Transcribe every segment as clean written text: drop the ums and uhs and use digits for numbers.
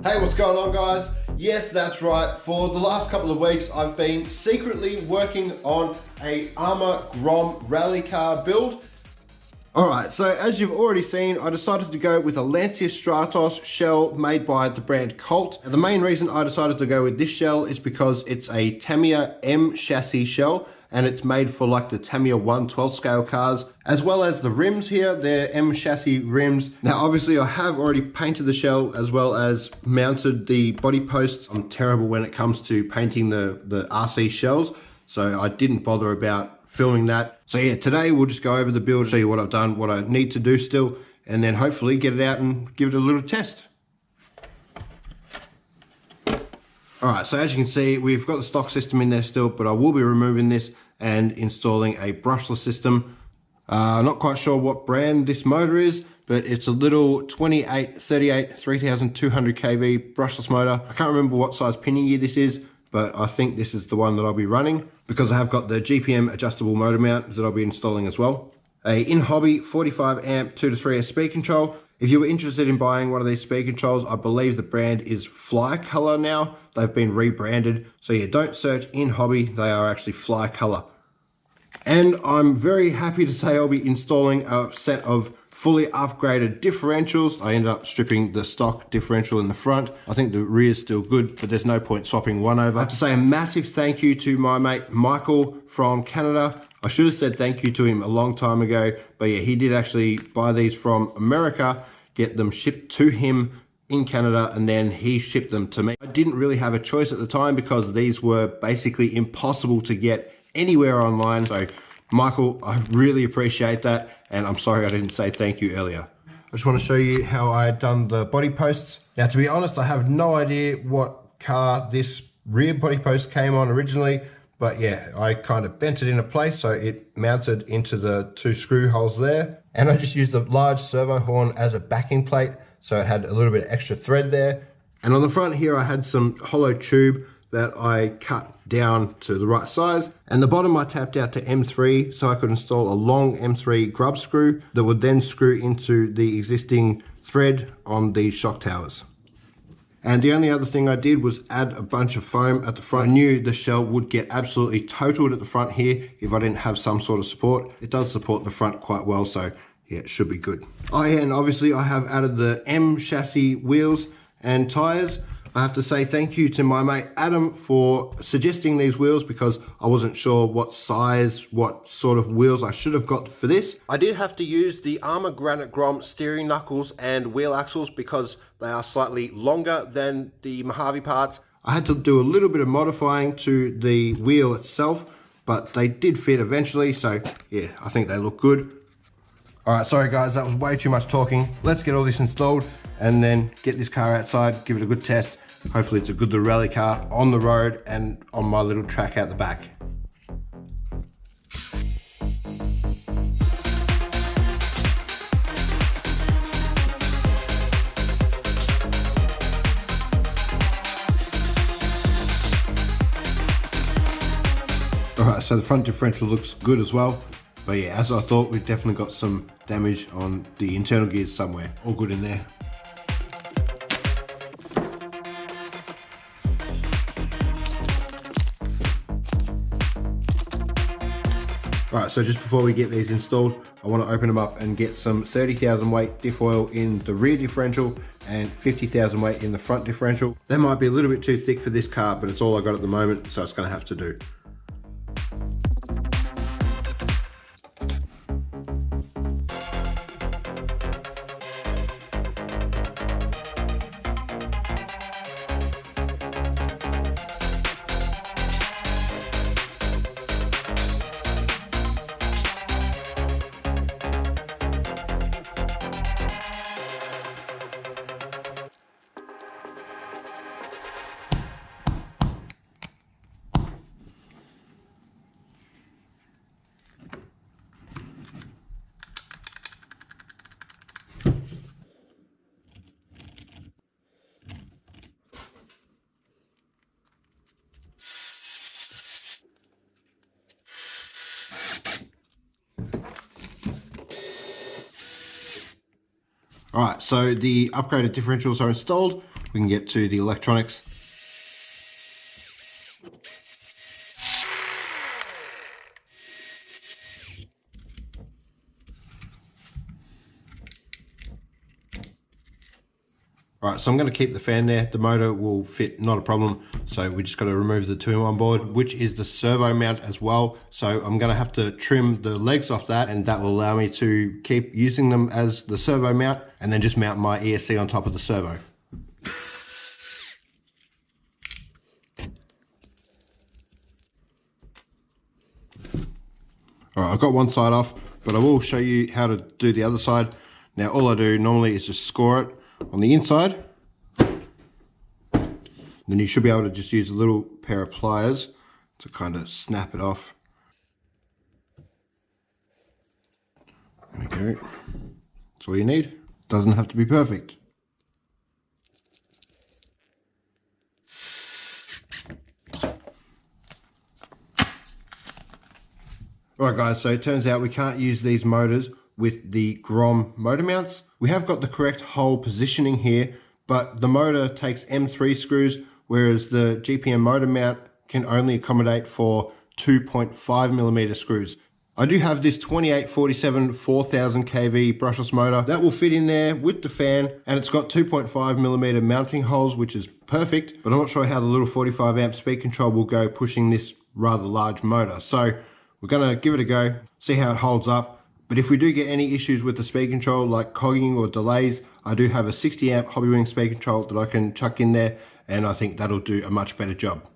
Hey, what's going on, guys? Yes, that's right. For the last couple of weeks, I've been secretly working on a Arrma Grom rally car build. Alright, so as you've already seen, I decided to go with a Lancia Stratos shell made by the brand Colt. And the main reason I decided to go with this shell is because it's a Tamiya M-chassis shell, and it's made for like the Tamiya 1/12 scale cars, as well as the rims here. They're M-chassis rims. Now obviously I have already painted the shell as well as mounted the body posts. I'm terrible when it comes to painting the RC shells, so I didn't bother about filming that. So yeah, today we'll just go over the build, show you what I've done, what I need to do still, and then hopefully get it out and give it a little test. Alright, so as you can see, we've got the stock system in there still, but I will be removing this and installing a brushless system. Not quite sure what brand this motor is, but it's a little 2838 3200 kV brushless motor. I can't remember what size pinion gear this is, but I think this is the one that I'll be running because I have got the GPM adjustable motor mount that I'll be installing as well. A in-hobby 45 amp 2 to 3S speed control. If you were interested in buying one of these speed controls, I believe the brand is Flycolor now. They've been rebranded. So yeah, don't search in hobby, they are actually Flycolor. And I'm very happy to say I'll be installing a set of fully upgraded differentials. I ended up stripping the stock differential in the front. I think the rear is still good, but there's no point swapping one over. I have to say a massive thank you to my mate Michael from Canada. I should have said thank you to him a long time ago, but yeah, he did actually buy these from America, get them shipped to him in Canada, and then he shipped them to me. I didn't really have a choice at the time because these were basically impossible to get anywhere online. So Michael, I really appreciate that, and I'm sorry I didn't say thank you earlier. I just want to show you how I had done the body posts. Now, to be honest, I have no idea what car this rear body post came on originally, but yeah, I kind of bent it into place so it mounted into the two screw holes there. And I just used a large servo horn as a backing plate, so it had a little bit of extra thread there. And on the front here, I had some hollow tube that I cut down to the right size. And the bottom I tapped out to M3 so I could install a long M3 grub screw that would then screw into the existing thread on the shock towers. And the only other thing I did was add a bunch of foam at the front. I knew the shell would get absolutely totaled at the front here if I didn't have some sort of support. It does support the front quite well, so yeah, it should be good. Oh yeah, and obviously I have added the M-chassis wheels and tires. I have to say thank you to my mate Adam for suggesting these wheels because I wasn't sure what size, what sort of wheels I should have got for this. I did have to use the Arrma Granite Grom steering knuckles and wheel axles because they are slightly longer than the Mojave parts. I had to do a little bit of modifying to the wheel itself, but they did fit eventually, so yeah, I think they look good. Alright, sorry guys, that was way too much talking. Let's get all this installed and then get this car outside, give it a good test. Hopefully it's a good little rally car on the road and on my little track out the back. Alright, so the front differential looks good as well. But yeah, as I thought, we've definitely got some damage on the internal gears somewhere. All good in there. Alright, so just before we get these installed, I want to open them up and get some 30,000 weight diff oil in the rear differential and 50,000 weight in the front differential. That might be a little bit too thick for this car, but it's all I got at the moment, so it's going to have to do. Alright, so the upgraded differentials are installed. we can get to the electronics. Alright, so I'm going to keep the fan there. The motor will fit, not a problem. So we just got to remove the 2-in-1 board, which is the servo mount as well. So I'm going to have to trim the legs off that, and that will allow me to keep using them as the servo mount, and then just mount my ESC on top of the servo. Alright, I've got one side off, but I will show you how to do the other side. Now all I do normally is just score it on the inside. Then you should be able to just use a little pair of pliers to kind of snap it off. There we go. That's all you need. Doesn't have to be perfect. Alright guys, so it turns out we can't use these motors with the Grom motor mounts. We have got the correct hole positioning here, but the motor takes M3 screws, whereas the GPM motor mount can only accommodate for 2.5mm screws. I do have this 2847 4000 kV brushless motor that will fit in there with the fan, and it's got 2.5mm mounting holes, which is perfect, but I'm not sure how the little 45 amp speed control will go pushing this rather large motor. So we're gonna give it a go, see how it holds up. But if we do get any issues with the speed control, like cogging or delays, I do have a 60 amp Hobbywing speed control that I can chuck in there, and I think that'll do a much better job.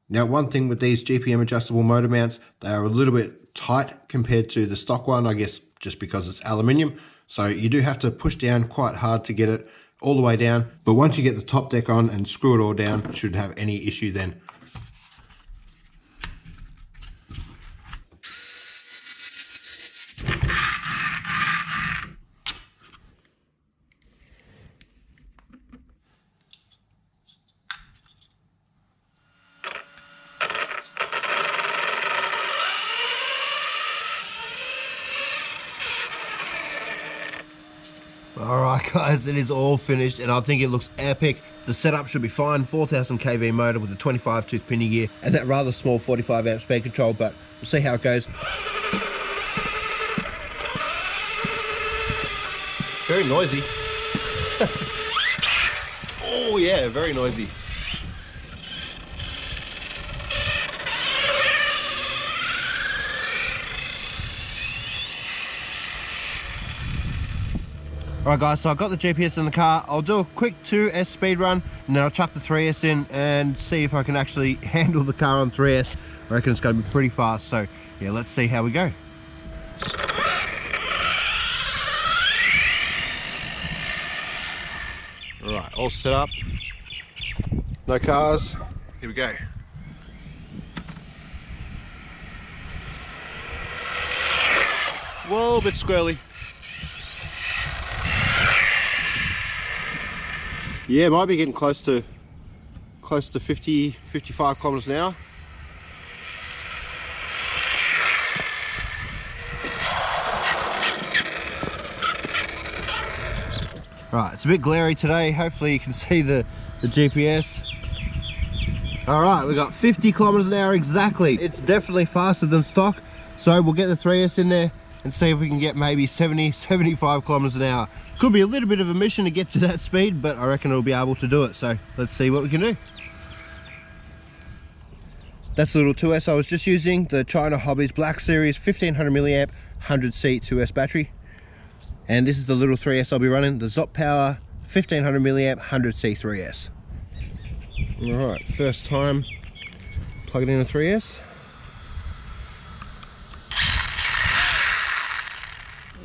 Now, one thing with these GPM adjustable motor mounts, they are a little bit tight compared to the stock one, I guess just because it's aluminium. So you do have to push down quite hard to get it all the way down. But once you get the top deck on and screw it all down, it shouldn't have any issue then. Alright guys, it is all finished and I think it looks epic. The setup should be fine, 4000 kV motor with a 25 tooth pinion gear and that rather small 45 amp speed control, but we'll see how it goes. Very noisy. Oh yeah, very noisy. Alright guys, so I've got the GPS in the car. I'll do a quick 2S speed run and then I'll chuck the 3S in and see if I can actually handle the car on 3S. I reckon it's going to be pretty fast, so yeah, let's see how we go. Alright, all set up. No cars. Here we go. Whoa, a bit squirrely. Yeah, might be getting close to 50, 55 kilometers an hour. Right, it's a bit glary today. Hopefully you can see the GPS. All right, we got 50 kilometers an hour exactly. It's definitely faster than stock. So we'll get the 3S in there and see if we can get maybe 70, 75 kilometers an hour. Could be a little bit of a mission to get to that speed, but I reckon it'll be able to do it. So let's see what we can do. That's the little 2S I was just using, the China Hobbies Black Series 1500 milliamp 100C 2S battery. And this is the little 3S I'll be running, the Zop Power 1500 milliamp 100C 3S. All right, first time plugging in a 3S.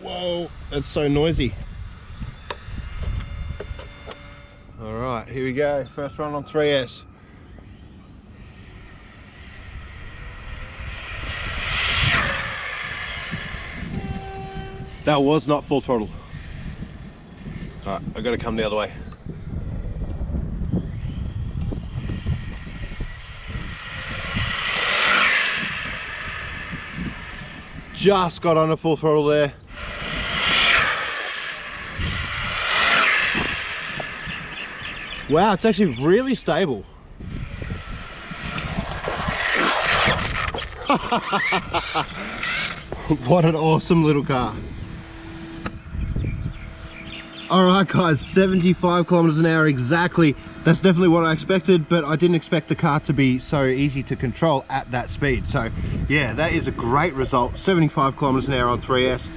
Whoa, that's so noisy. All right, here we go. First run on 3S. That was not full throttle. All right, I've got to come the other way. Just got on a full throttle there. Wow, it's actually really stable. What an awesome little car. Alright guys, 75 kilometers an hour exactly. That's definitely what I expected, but I didn't expect the car to be so easy to control at that speed. So yeah, that is a great result. 75 kilometers an hour on 3S.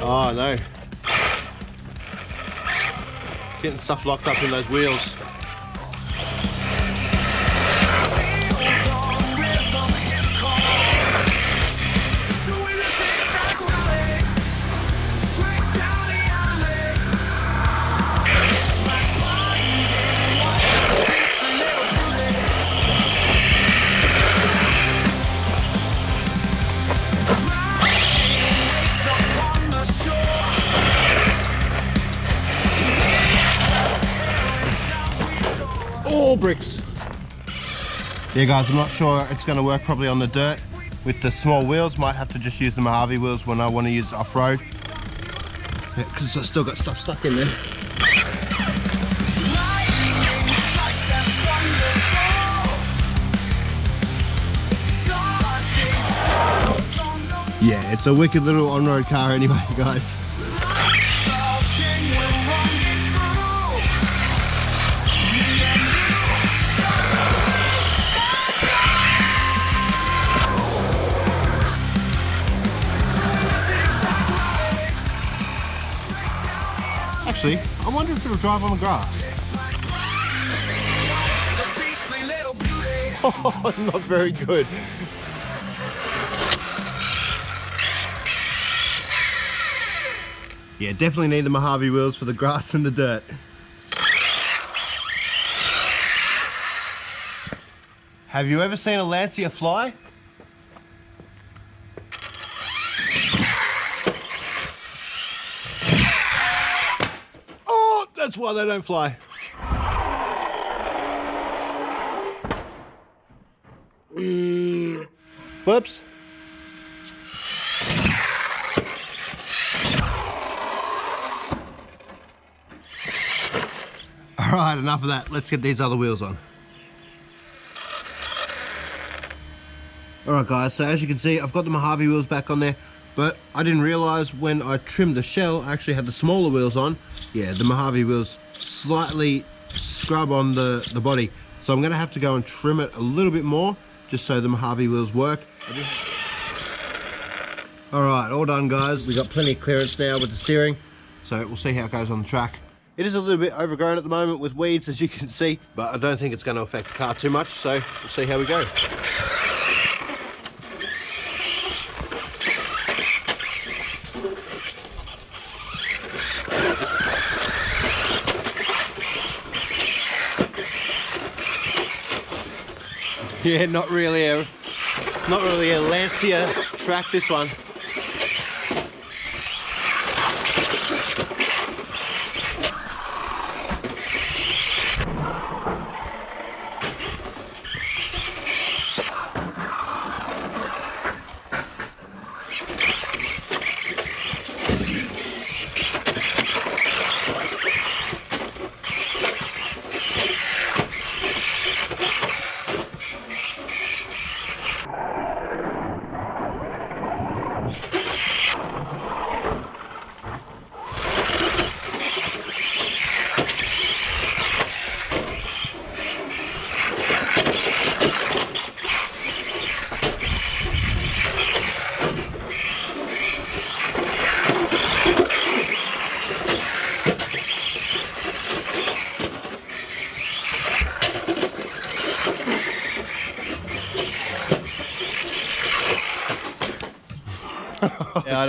Oh no. Getting stuff locked up in those wheels. All bricks. Yeah guys, I'm not sure it's going to work probably on the dirt with the small wheels. Might have to just use the Mojave wheels when I want to use it off-road. Yeah, because I've still got stuff stuck in there. Yeah, it's a wicked little on-road car anyway guys. Actually, I wonder if it'll drive on the grass. Oh, not very good. Yeah, definitely need the Mojave wheels for the grass and the dirt. Have you ever seen a Lancia fly? That's why they don't fly. Whoops. All right, enough of that. Let's get these other wheels on. All right, guys, so as you can see, I've got the Mojave wheels back on there, but I didn't realize when I trimmed the shell, I actually had the smaller wheels on. Yeah, the Mojave wheels slightly scrub on the body. So I'm gonna have to go and trim it a little bit more just so the Mojave wheels work. All right, all done guys. We've got plenty of clearance now with the steering. So we'll see how it goes on the track. It is a little bit overgrown at the moment with weeds, as you can see, but I don't think it's gonna affect the car too much. So we'll see how we go. Yeah, not really a Lancia track, this one.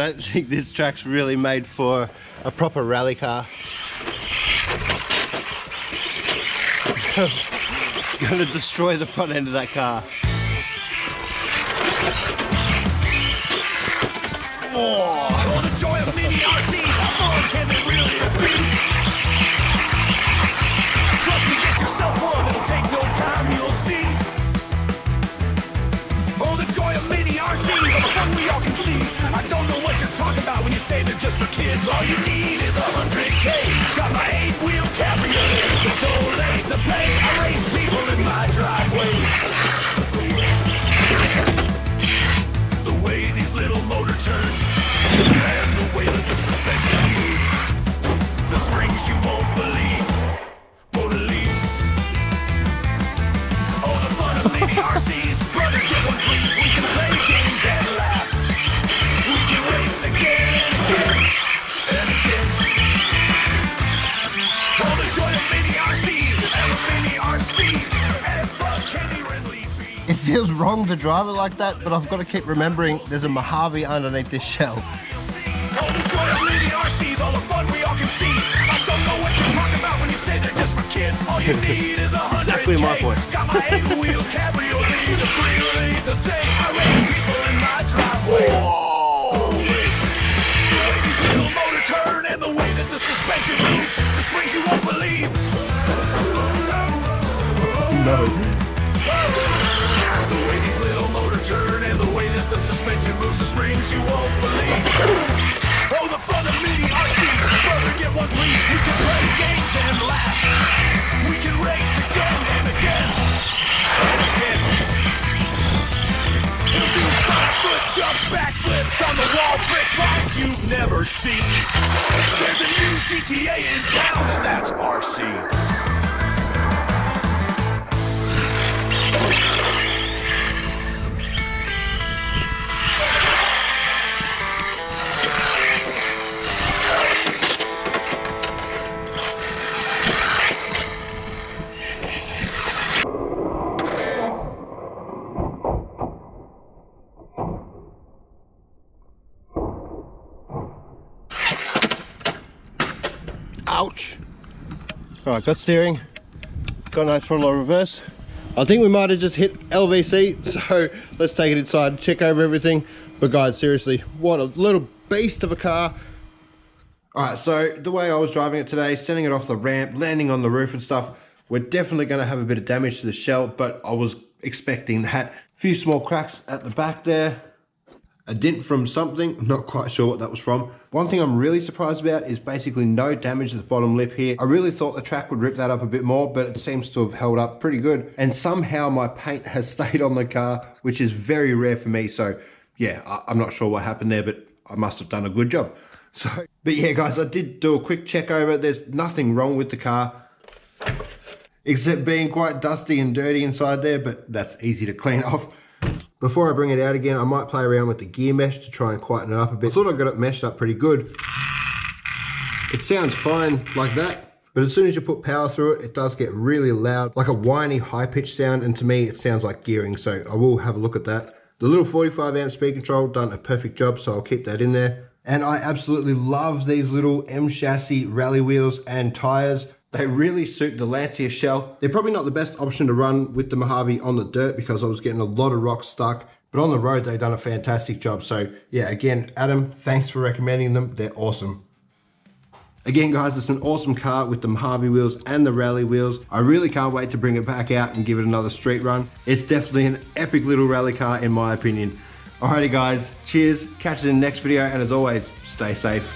don't think this track's really made for a proper rally car. Gonna destroy the front end of that car. Oh, the joy of mini RCs, how far can they really be? Trust me, get yourself one, it'll take no time, you'll see. Oh, the joy of mini RCs, all the fun we all can see. I don't know what you're talking about when you say they're just for kids. All you need is 100K. Got my 8-wheel cabriolet, no late to pay. I race people in my driveway. The way these little motors turn, and the way that the suspension moves, the springs you won't believe. Oh, the fun of mini RCs, brother, get one please. We can play games and laugh. We can race again and again. Oh, the joy of mini RCs and the mini RCs and fun candy and leafy. It feels wrong to drive it like that, but I've got to keep remembering there's a Mojave underneath this shell. Oh, the joy of mini RCs, all the fun we all can see. I don't know what you're talking about when you say they're just for kids. All you need is 100K. Exactly my point. Got my 8-wheel cabriolet, the free the thing. I race people in my driveway. Oh, wait. The way these little motor turn and the way that the suspension moves, the springs you won't believe. No. The way these little motor turn and the way that the suspension moves, the springs you won't believe. Oh, the fun of mini RCs, brother, get one please. We can play games and laugh. We can race again and again and again. We'll do 5-foot jumps, backflips on the wall, tricks like you've never seen. There's a new GTA in town, and that's RC. Ouch. Alright, got steering, got no throttle or reverse. I think we might have just hit LVC, so let's take it inside and check over everything. But guys, seriously, what a little beast of a car. Alright, so the way I was driving it today, sending it off the ramp, landing on the roof and stuff, we're definitely going to have a bit of damage to the shell, but I was expecting that. A few small cracks at the back there. A dent from something, I'm not quite sure what that was from. One thing I'm really surprised about is basically no damage to the bottom lip here. I really thought the track would rip that up a bit more, but it seems to have held up pretty good. And somehow my paint has stayed on the car, which is very rare for me. So yeah, I'm not sure what happened there, but I must have done a good job. So, but yeah guys, I did do a quick check over. There's nothing wrong with the car, except being quite dusty and dirty inside there, but that's easy to clean off. Before I bring it out again, I might play around with the gear mesh to try and quieten it up a bit. I thought I got it meshed up pretty good. It sounds fine like that, but as soon as you put power through it, it does get really loud, like a whiny high-pitched sound, and to me it sounds like gearing, so I will have a look at that. The little 45 amp speed control done a perfect job, so I'll keep that in there. And I absolutely love these little M-chassis rally wheels and tires. They really suit the Lancia shell. They're probably not the best option to run with the Mojave on the dirt because I was getting a lot of rocks stuck, but on the road they've done a fantastic job. So yeah, again, Adam, thanks for recommending them. They're awesome. Again guys, it's an awesome car with the Mojave wheels and the rally wheels. I really can't wait to bring it back out and give it another street run. It's definitely an epic little rally car in my opinion. Alrighty guys, cheers, catch you in the next video, and as always, stay safe.